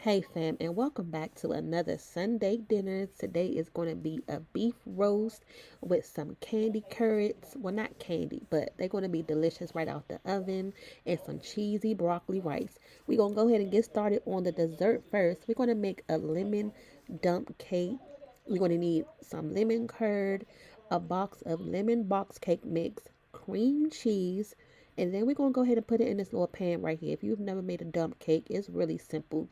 Hey fam, and welcome back to another Sunday dinner. Today is going to be a beef roast with some candy carrots. Well, not candy, but they're going to be delicious right out the oven, and some cheesy broccoli rice. We're going to go ahead and get started on the dessert first. We're going to make a lemon dump cake. We're going to need some lemon curd, a box of lemon box cake mix, cream cheese, and then we're going to go ahead and put it in this little pan right here. If you've never made a dump cake, it's really simple.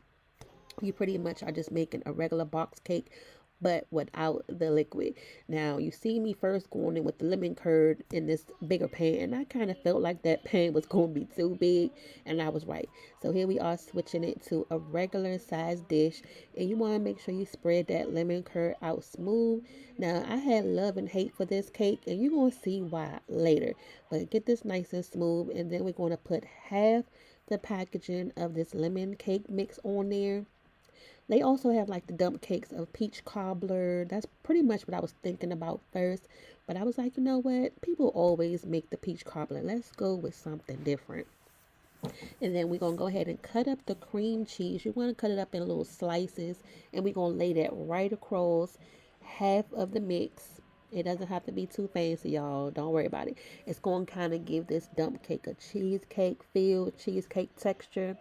You pretty much are just making a regular box cake but without the liquid. Now you see me first going in with the lemon curd in this bigger pan, and I kind of felt like that pan was going to be too big, and I was right. So here we are switching it to a regular size dish, and you want to make sure you spread that lemon curd out smooth. Now I had love and hate for this cake, and you're going to see why later, but get this nice and smooth, and then we're going to put half the packaging of this lemon cake mix on there. They also have like the dump cakes of peach cobbler. That's pretty much what I was thinking about first. But I was like, you know what? People always make the peach cobbler. Let's go with something different. And then we're going to go ahead and cut up the cream cheese. You want to cut it up in little slices. And we're going to lay that right across half of the mix. It doesn't have to be too fancy, y'all. Don't worry about it. It's going to kind of give this dump cake a cheesecake feel, cheesecake texture.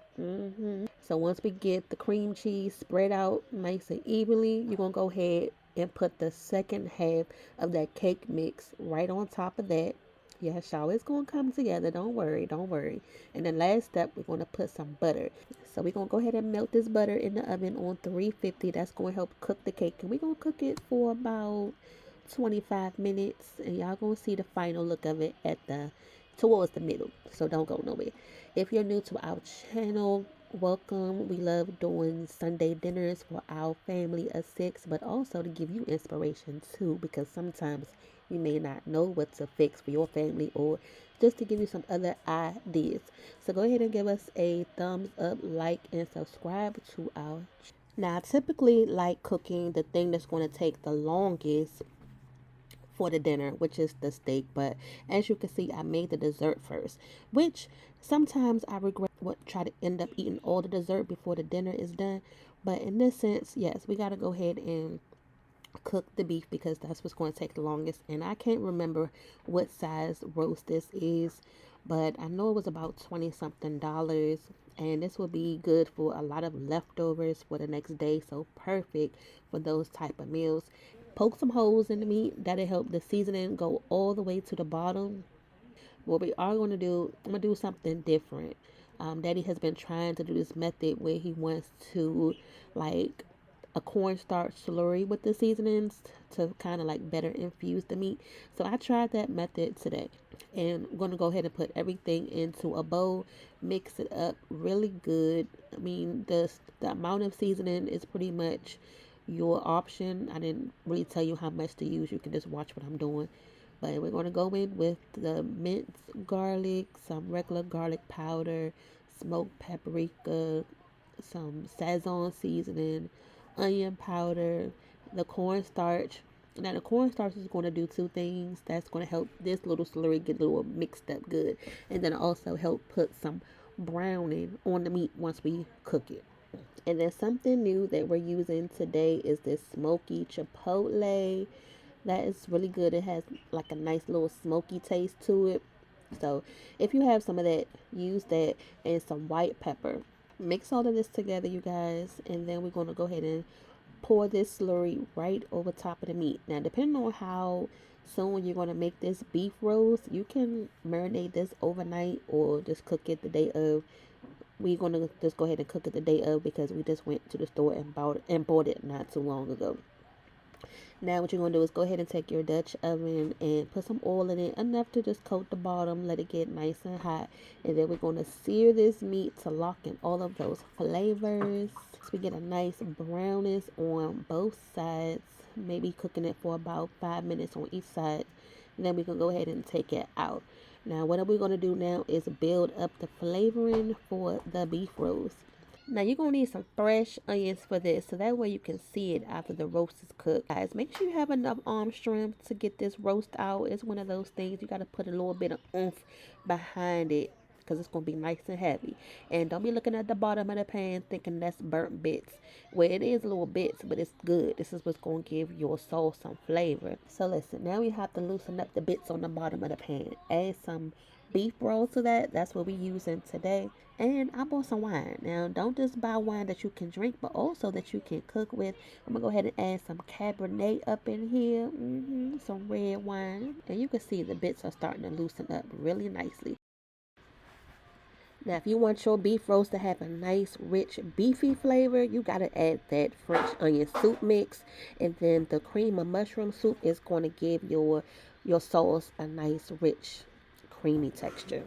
So once we get the cream cheese spread out nice and evenly, you're going to go ahead and put the second half of that cake mix right on top of that. Yes, y'all, it's going to come together. Don't worry, don't worry. And the last step, we're going to put some butter. So we're going to go ahead and melt this butter in the oven on 350. That's going to help cook the cake. And we're going to cook it for about 25 minutes. And y'all going to see the final look of it at the towards the middle. So don't go nowhere. If you're new to our channel, welcome. We love doing Sunday dinners for our family of six, but also to give you inspiration too, because sometimes you may not know what to fix for your family or just to give you some other ideas. So go ahead and give us a thumbs up, like, and subscribe to our. Now, I typically like cooking the thing that's going to take the longest for the dinner, which is the steak. But as you can see, I made the dessert first, which sometimes I regret what try to end up eating all the dessert before the dinner is done. But in this sense, yes, we got to go ahead and cook the beef because that's what's going to take the longest. And I can't remember what size roast this is, but I know it was about 20 something dollars, and this will be good for a lot of leftovers for the next day. So perfect for those type of meals. Poke some holes in the meat. That'll help the seasoning go all the way to the bottom. What we are going to do, I'm going to do something different. Daddy has been trying to do this method where he wants to like a cornstarch slurry with the seasonings to kind of like better infuse the meat. So I tried that method today, and I'm going to go ahead and put everything into a bowl, mix it up really good. I mean, the amount of seasoning is pretty much your option. I didn't really tell you how much to use. You can just watch what I'm doing. But we're going to go in with the minced garlic, some regular garlic powder, smoked paprika, some Sazon seasoning, onion powder, the cornstarch. Now the cornstarch is going to do two things. That's going to help this little slurry get a little mixed up good, and then also help put some browning on the meat once we cook it. And then something new that we're using today is this smoky chipotle. That is really good. It has like a nice little smoky taste to it. So if you have some of that, use that, and some white pepper. Mix all of this together, you guys, and then we're going to go ahead and pour this slurry right over top of the meat. Now, depending on how soon you're going to make this beef roast, you can marinate this overnight or just cook it the day of. We're going to just go ahead and cook it the day of because we just went to the store and bought it not too long ago. Now what you're going to do is go ahead and take your Dutch oven and put some oil in it, enough to just coat the bottom, let it get nice and hot. And then we're going to sear this meat to lock in all of those flavors. So we get a nice brownness on both sides, maybe cooking it for about 5 minutes on each side. And then we can go ahead and take it out. Now what we're going to do now is build up the flavoring for the beef roast. Now you're gonna need some fresh onions for this, so that way you can see it after the roast is cooked. Guys, make sure you have enough arm strength to get this roast out. It's one of those things you gotta put a little bit of oomph behind it, because it's going to be nice and heavy. And don't be looking at the bottom of the pan thinking that's burnt bits. Well, it is little bits, but it's good. This is what's going to give your sauce some flavor. So listen, now we have to loosen up the bits on the bottom of the pan. Add some beef roll to that. That's what we're using today. And I bought some wine. Now, don't just buy wine that you can drink, but also that you can cook with. I'm going to go ahead and add some Cabernet up in here. Some red wine. And you can see the bits are starting to loosen up really nicely. Now, if you want your beef roast to have a nice, rich, beefy flavor, you got to add that French onion soup mix. And then the cream of mushroom soup is going to give your sauce a nice, rich, creamy texture.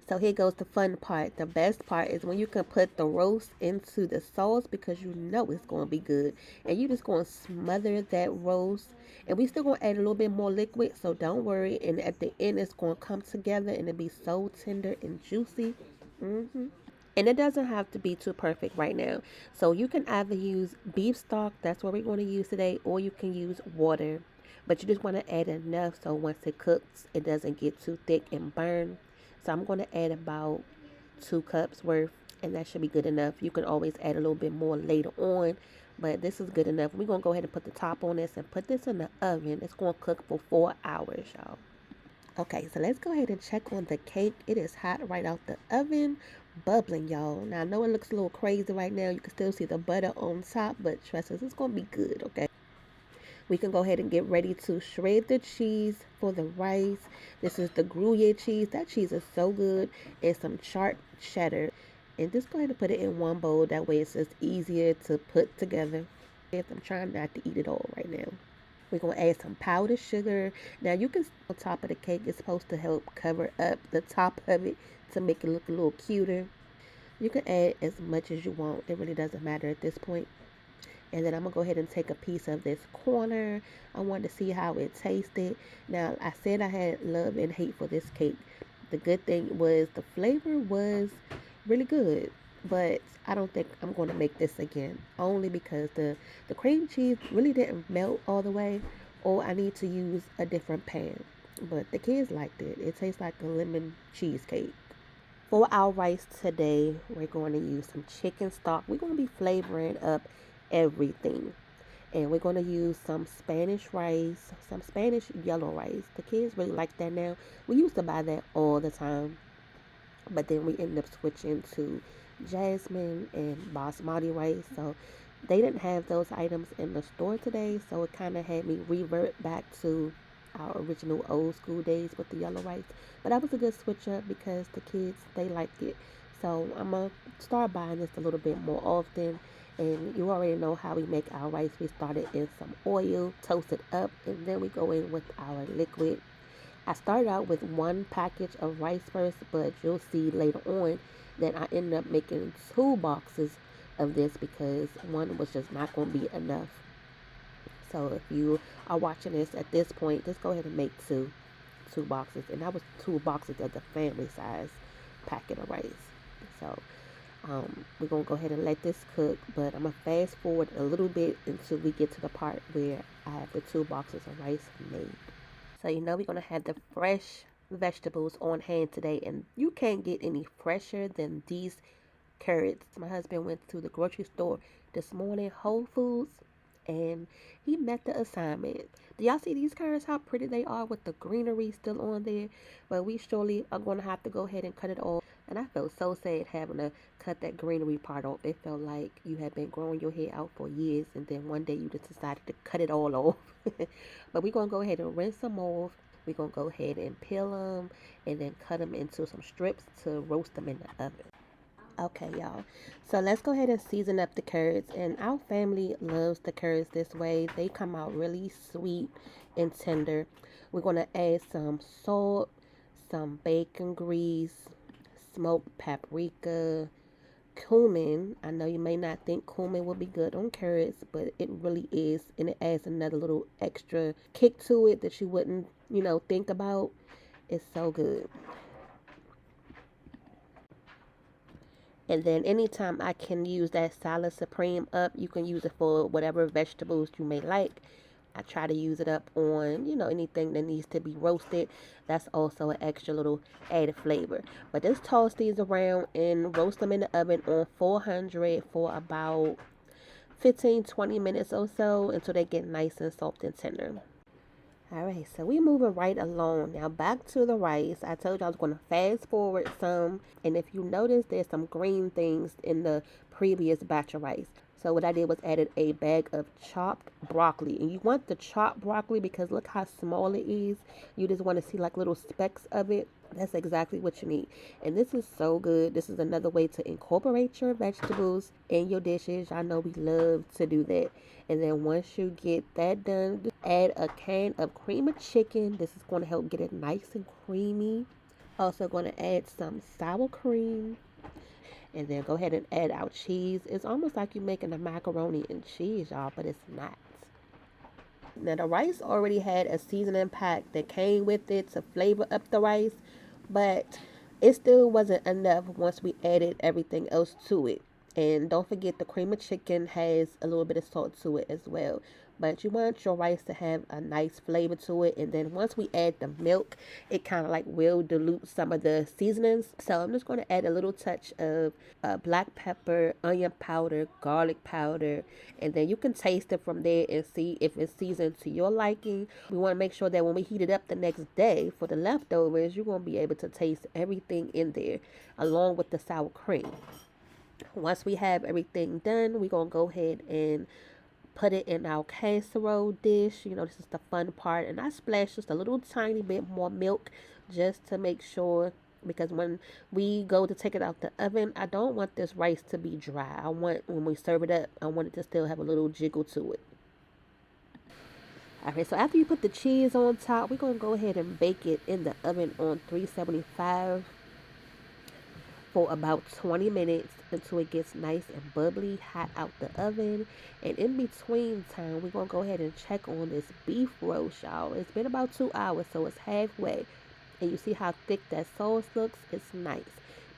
So here goes the fun part. The best part is when you can put the roast into the sauce because you know it's going to be good. And you just going to smother that roast. And we still going to add a little bit more liquid, so don't worry. And at the end, it's going to come together and it'll be so tender and juicy. And it doesn't have to be too perfect right now. So you can either use beef stock, that's what we're going to use today, or you can use water. But you just want to add enough so once it cooks, it doesn't get too thick and burn. So I'm going to add about 2 cups worth, and that should be good enough. You can always add a little bit more later on, but this is good enough. We're going to go ahead and put the top on this and put this in the oven. It's going to cook for 4 hours, y'all. Okay, so let's go ahead and check on the cake. It is hot right out the oven, bubbling, y'all. Now, I know it looks a little crazy right now. You can still see the butter on top, but trust us, it's going to be good, okay? We can go ahead and get ready to shred the cheese for the rice. This is the Gruyere cheese. That cheese is so good. And some sharp cheddar. And just go ahead and put it in one bowl. That way it's just easier to put together. I'm trying not to eat it all right now. We're going to add some powdered sugar. Now you can on top of the cake. It's supposed to help cover up the top of it to make it look a little cuter. You can add as much as you want. It really doesn't matter at this point. And then I'm going to go ahead and take a piece of this corner. I wanted to see how it tasted. Now, I said I had love and hate for this cake. The good thing was the flavor was really good. But I don't think I'm going to make this again. Only because the cream cheese really didn't melt all the way. Or I need to use a different pan. But the kids liked it. It tastes like a lemon cheesecake. For our rice today, we're going to use some chicken stock. We're going to be flavoring up everything. And we're going to use some Spanish rice, some Spanish yellow rice. The kids really like that now. We used to buy that all the time. But then we ended up switching to jasmine and basmati rice. So they didn't have those items in the store today. So it kind of had me revert back to our original old school days with the yellow rice. But that was a good switch up because the kids, they liked it. So I'm going to start buying this a little bit more often. And you already know how we make our rice. We started in some oil, toast it up, and then we go in with our liquid. I started out with 1 package of rice first, but you'll see later on that I ended up making 2 boxes of this because one was just not going to be enough. So if you are watching this at this point, just go ahead and make two boxes. And that was 2 boxes of the family size packet of rice. So we're going to go ahead and let this cook, but I'm going to fast forward a little bit until we get to the part where I have the 2 boxes of rice made. So you know we're going to have the fresh vegetables on hand today, and you can't get any fresher than these carrots. My husband went to the grocery store this morning, Whole Foods, and he met the assignment. Do y'all see these carrots, how pretty they are with the greenery still on there? But we surely are going to have to go ahead and cut it off. And I felt so sad having to cut that greenery part off. It felt like you had been growing your hair out for years, and then one day you just decided to cut it all off. But we're going to go ahead and rinse them off. We're going to go ahead and peel them and then cut them into some strips to roast them in the oven. Okay, y'all. So let's go ahead and season up the carrots. And our family loves the carrots this way. They come out really sweet and tender. We're going to add some salt, some bacon grease, smoked paprika, cumin. I know you may not think cumin would be good on carrots, but it really is. And it adds another little extra kick to it that you wouldn't, think about. It's so good. And then anytime I can use that salad supreme up, you can use it for whatever vegetables you may like. I try to use it up on, anything that needs to be roasted. That's also an extra little added flavor. But just toss these around and roast them in the oven on 400 for about 15-20 minutes or so until they get nice and soft and tender. Alright, so we moving right along. Now back to the rice. I told you I was going to fast forward some. And if you notice, there's some green things in the previous batch of rice. So what I did was added a bag of chopped broccoli. And you want the chopped broccoli because look how small it is. You just want to see like little specks of it. That's exactly what you need. And this is so good. This is another way to incorporate your vegetables in your dishes. I know we love to do that. And then once you get that done, add a can of cream of chicken. This is going to help get it nice and creamy. Also going to add some sour cream. And then go ahead and add our cheese. It's almost like you're making a macaroni and cheese, y'all, but it's not. Now the rice already had a seasoning pack that came with it to flavor up the rice, but it still wasn't enough once we added everything else to it. And don't forget the cream of chicken has a little bit of salt to it as well. But you want your rice to have a nice flavor to it. And then once we add the milk, it kind of like will dilute some of the seasonings. So I'm just going to add a little touch of black pepper, onion powder, garlic powder. And then you can taste it from there and see if it's seasoned to your liking. We want to make sure that when we heat it up the next day for the leftovers, you're going to be able to taste everything in there along with the sour cream. Once we have everything done, we're going to go ahead and put it in our casserole dish. This is the fun part. And I splash just a little tiny bit more milk just to make sure, because when we go to take it out the oven, I don't want this rice to be dry. I want, when we serve it up, I want it to still have a little jiggle to it. Okay, so after you put the cheese on top, we're going to go ahead and bake it in the oven on 375 for about 20 minutes until it gets nice and bubbly hot out the oven. And in between time, we're going to go ahead and check on this beef roast, y'all. It's been about 2 hours, so it's halfway. And you see how thick that sauce looks? It's nice.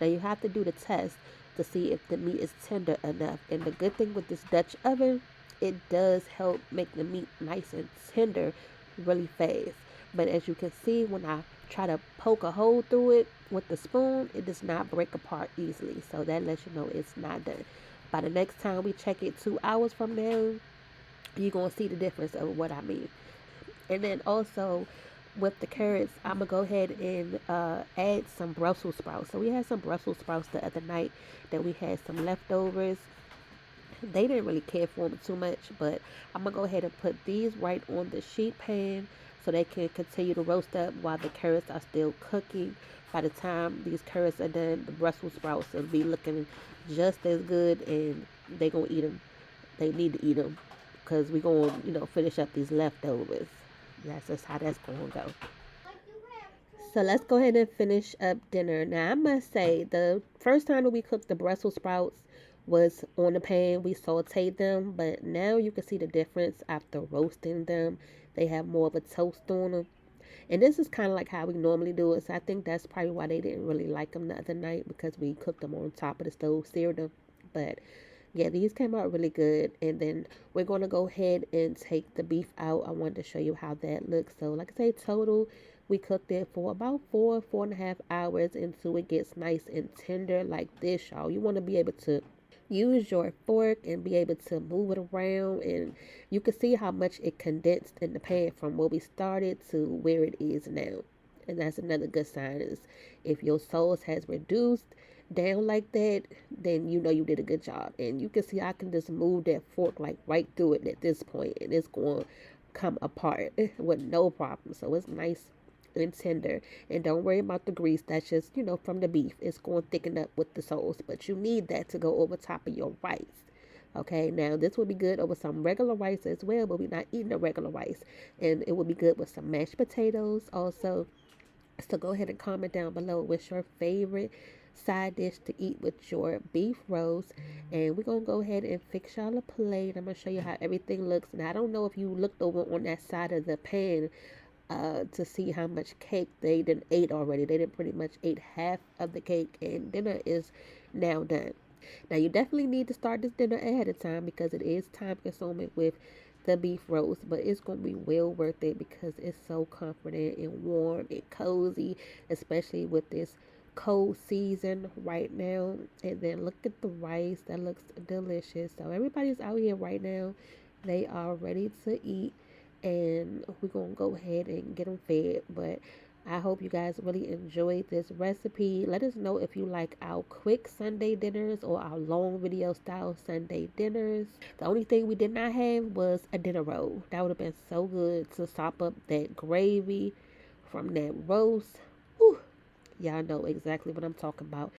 Now you have to do the test to see if the meat is tender enough. And the good thing with this Dutch oven, it does help make the meat nice and tender really fast. But as you can see, when I try to poke a hole through it with the spoon, it does not break apart easily. So that lets you know it's not done. By the next time we check it 2 hours from now, you're going to see the difference of what I mean. And then also with the carrots, I'm going to go ahead and add some Brussels sprouts. So we had some Brussels sprouts the other night that we had some leftovers. They didn't really care for them too much, but I'm going to go ahead and put these right on the sheet pan so they can continue to roast up while the carrots are still cooking. By the time these carrots are done, the Brussels sprouts will be looking just as good, and they're going to eat them. They need to eat them because we're going to, finish up these leftovers. That's just how that's going to go. So let's go ahead and finish up dinner. Now, I must say, the first time that we cooked the Brussels sprouts was on the pan. We sauteed them, but now you can see the difference after roasting them. They have more of a toast on them. And this is kind of like how we normally do it. So I think that's probably why they didn't really like them the other night, because we cooked them on top of the stove, seared them. But yeah, these came out really good. And then we're going to go ahead and take the beef out. I wanted to show you how that looks. So like I say, total, we cooked it for about 4.5 hours until it gets nice and tender like this, y'all. You want to be able to use your fork and be able to move it around, and you can see how much it condensed in the pan from where we started to where it is now. And that's another good sign, is if your sauce has reduced down like that, then you know you did a good job. And you can see I can just move that fork like right through it at this point, and it's going to come apart with no problem. So it's nice and tender. And don't worry about the grease. That's just, from the beef. It's going to thicken up with the sauce. But you need that to go over top of your rice. Okay, now this would be good over some regular rice as well, but we're not eating the regular rice. And it would be good with some mashed potatoes also. So go ahead and comment down below what's your favorite side dish to eat with your beef roast. And we're going to go ahead and fix y'all a plate. I'm going to show you how everything looks. And I don't know if you looked over on that side of the pan to see how much cake they done ate already. They done pretty much ate half of the cake, and dinner is now done. Now you definitely need to start this dinner ahead of time because it is time consuming with the beef roast, but it's gonna be well worth it because it's so comforting and warm and cozy, especially with this cold season right now. And then look at the rice, that looks delicious. So everybody's out here right now, they are ready to eat, and we're gonna go ahead and get them fed. But I hope you guys really enjoyed this recipe. Let us know if you like our quick Sunday dinners or our long video style Sunday dinners. The only thing we did not have was a dinner roll. That would have been so good to sop up that gravy from that roast. Ooh, y'all know exactly what I'm talking about.